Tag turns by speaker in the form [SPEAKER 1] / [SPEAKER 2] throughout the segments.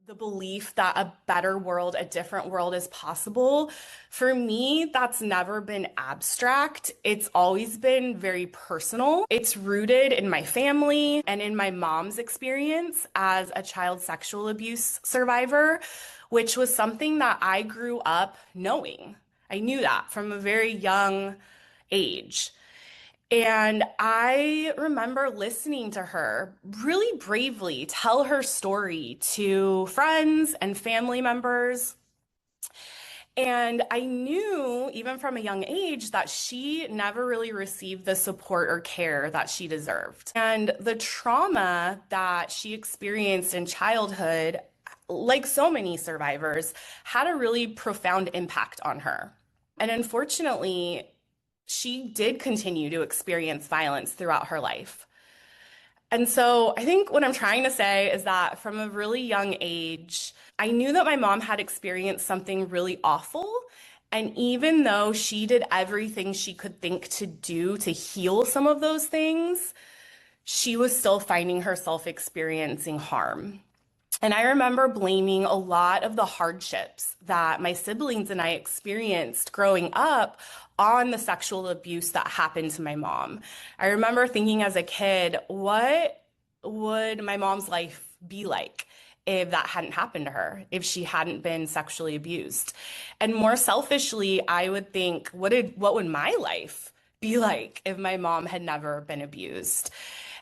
[SPEAKER 1] the belief that a better world, a different world is possible, for me, that's never been abstract. It's always been very personal. It's rooted in my family and in my mom's experience as a child sexual abuse survivor, which was something that I grew up knowing. I knew that from a very young age. And I remember listening to her really bravely tell her story to friends and family members. And I knew, even from a young age, that she never really received the support or care that she deserved. And the trauma that she experienced in childhood, like so many survivors, had a really profound impact on her. And unfortunately, she did continue to experience violence throughout her life. And so I think what I'm trying to say is that from a really young age, I knew that my mom had experienced something really awful. And even though she did everything she could think to do to heal some of those things, she was still finding herself experiencing harm. And I remember blaming a lot of the hardships that my siblings and I experienced growing up on the sexual abuse that happened to my mom. I remember thinking as a kid, what would my mom's life be like if that hadn't happened to her, if she hadn't been sexually abused? And more selfishly, I would think, what would my life be like if my mom had never been abused?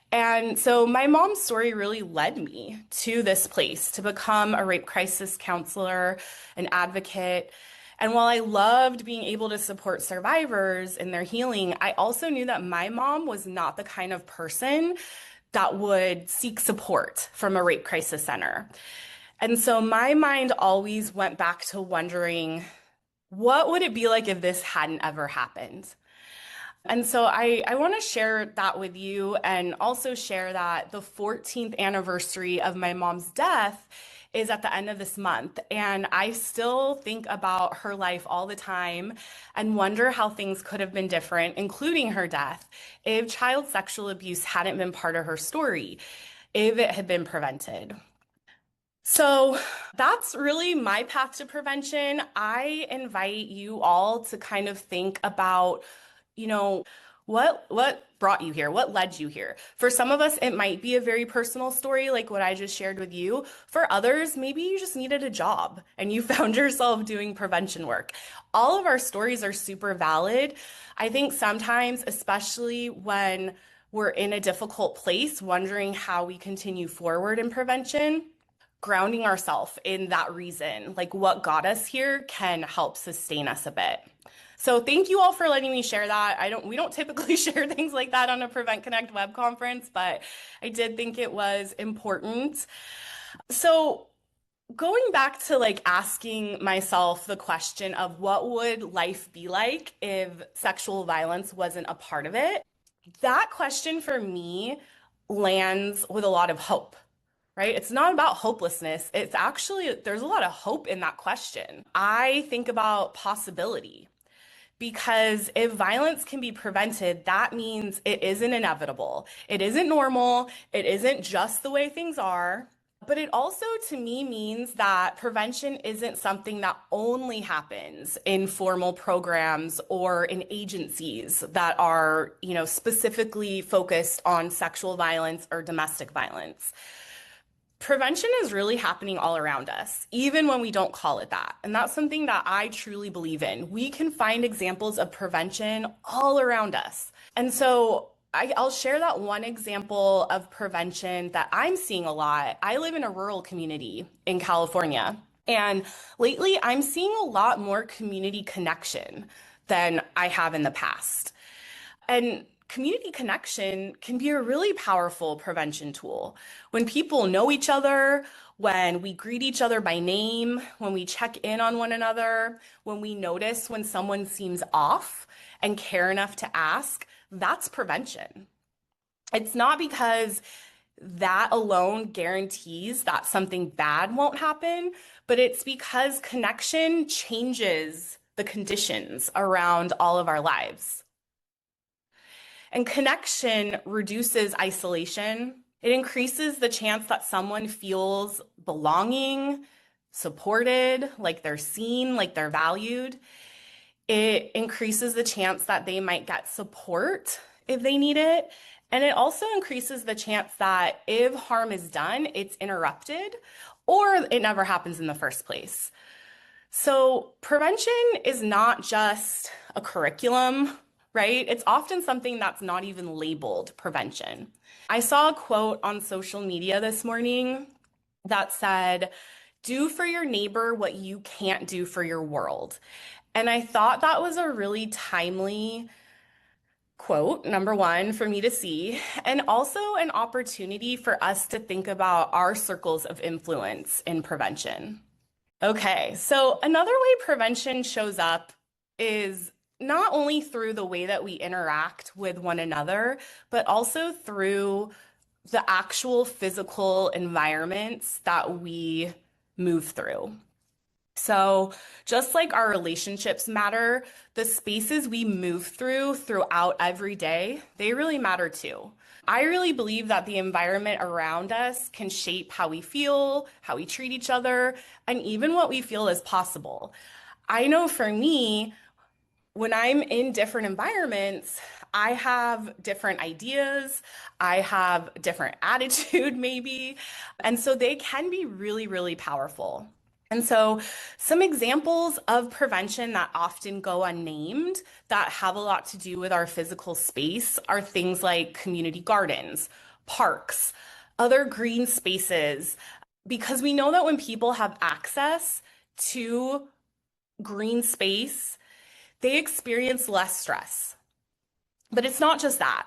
[SPEAKER 1] And so my mom's story really led me to this place to become a rape crisis counselor, an advocate. And while I loved being able to support survivors in their healing, I also knew that my mom was not the kind of person that would seek support from a rape crisis center. And so my mind always went back to wondering, what would it be like if this hadn't ever happened? And so I want to share that with you and also share that the 14th anniversary of my mom's death is at the end of this month. And I still think about her life all the time and wonder how things could have been different, including her death, if child sexual abuse hadn't been part of her story, if it had been prevented. So that's really my path to prevention. I invite you all to kind of think about, you know, what brought you here? What led you here? For some of us, it might be a very personal story like what I just shared with you. For others, maybe you just needed a job and you found yourself doing prevention work. All of our stories are super valid. I think sometimes, especially when we're in a difficult place, wondering how we continue forward in prevention, grounding ourselves in that reason, like what got us here, can help sustain us a bit. So thank you all for letting me share that. We don't typically share things like that on a PreventConnect web conference, but I did think it was important. So going back to like asking myself the question of what would life be like if sexual violence wasn't a part of it, that question for me lands with a lot of hope. Right? It's not about hopelessness. It's actually, there's a lot of hope in that question. I think about possibility. Because if violence can be prevented, that means it isn't inevitable. It isn't normal. It isn't just the way things are. But it also, to me, means that prevention isn't something that only happens in formal programs or in agencies that are, specifically focused on sexual violence or domestic violence. Prevention is really happening all around us, even when we don't call it that. And that's something that I truly believe in. We can find examples of prevention all around us. And so I'll share that one example of prevention that I'm seeing a lot. I live in a rural community in California, and lately I'm seeing a lot more community connection than I have in the past. And community connection can be a really powerful prevention tool. When people know each other, when we greet each other by name, when we check in on one another, when we notice when someone seems off and care enough to ask, that's prevention. It's not because that alone guarantees that something bad won't happen, but it's because connection changes the conditions around all of our lives. And connection reduces isolation. It increases the chance that someone feels belonging, supported, like they're seen, like they're valued. It increases the chance that they might get support if they need it. And it also increases the chance that if harm is done, it's interrupted or it never happens in the first place. So prevention is not just a curriculum, right? It's often something that's not even labeled prevention. I saw a quote on social media this morning that said, "Do for your neighbor what you can't do for your world." And I thought that was a really timely quote, number one, for me to see, and also an opportunity for us to think about our circles of influence in prevention. Okay, so another way prevention shows up is not only through the way that we interact with one another, but also through the actual physical environments that we move through. So, just like our relationships matter, the spaces we move throughout every day, they really matter too. I really believe that the environment around us can shape how we feel, how we treat each other, and even what we feel is possible. I know for me, when I'm in different environments, I have different ideas, I have different attitude, maybe. And so they can be really, really powerful. And so, some examples of prevention that often go unnamed that have a lot to do with our physical space are things like community gardens, parks, other green spaces, because we know that when people have access to green space, they experience less stress. But it's not just that.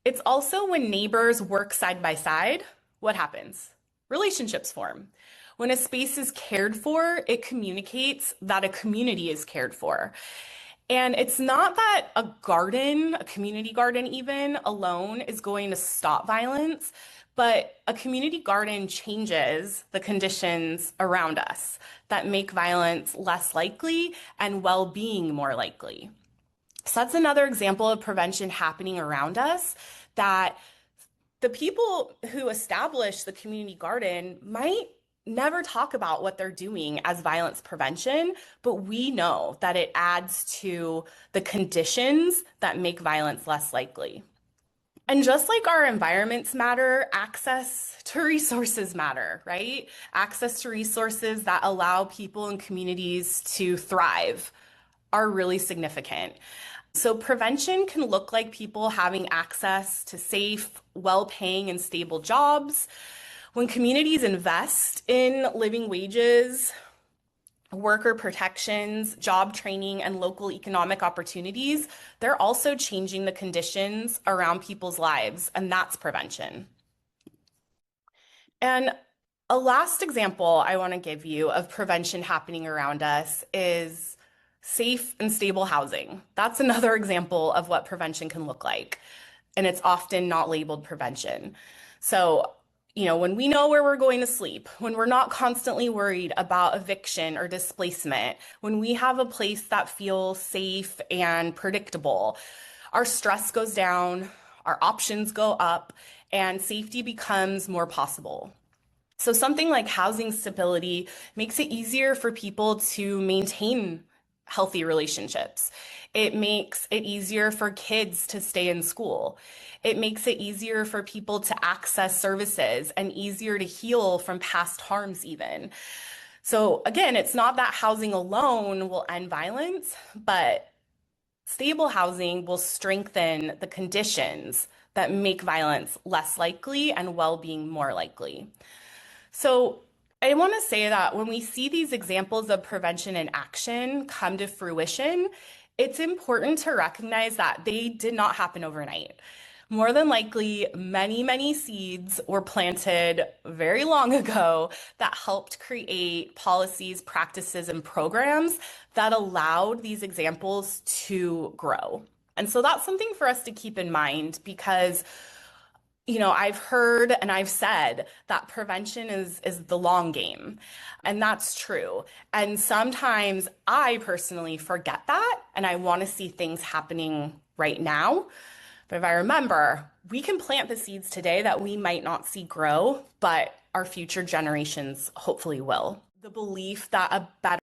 [SPEAKER 1] It's also when neighbors work side by side, what happens? Relationships form. When a space is cared for, it communicates that a community is cared for. And it's not that a garden, a community garden even alone, is going to stop violence, but a community garden changes the conditions around us that make violence less likely and well-being more likely. So that's another example of prevention happening around us, that the people who establish the community garden might never talk about what they're doing as violence prevention, but we know that it adds to the conditions that make violence less likely. And just like our environments matter, access to resources matter, right? Access to resources that allow people and communities to thrive are really significant. So prevention can look like people having access to safe, well-paying, and stable jobs. When communities invest in living wages, worker protections, job training, and local economic opportunities, they're also changing the conditions around people's lives, and that's prevention. And a last example I want to give you of prevention happening around us is safe and stable housing. That's another example of what prevention can look like. And it's often not labeled prevention. So, when we know where we're going to sleep, when we're not constantly worried about eviction or displacement, when we have a place that feels safe and predictable, our stress goes down, our options go up, and safety becomes more possible. So something like housing stability makes it easier for people to maintain healthy relationships. It makes it easier for kids to stay in school. It makes it easier for people to access services and easier to heal from past harms even. So again, it's not that housing alone will end violence, but stable housing will strengthen the conditions that make violence less likely and well-being more likely. So I want to say that when we see these examples of prevention in action come to fruition, it's important to recognize that they did not happen overnight. More than likely, many, many seeds were planted very long ago that helped create policies, practices, and programs that allowed these examples to grow. And so that's something for us to keep in mind because I've heard and I've said that prevention is the long game, and that's true. And sometimes I personally forget that, and I want to see things happening right now. But if I remember, we can plant the seeds today that we might not see grow, but our future generations hopefully will. The belief that a better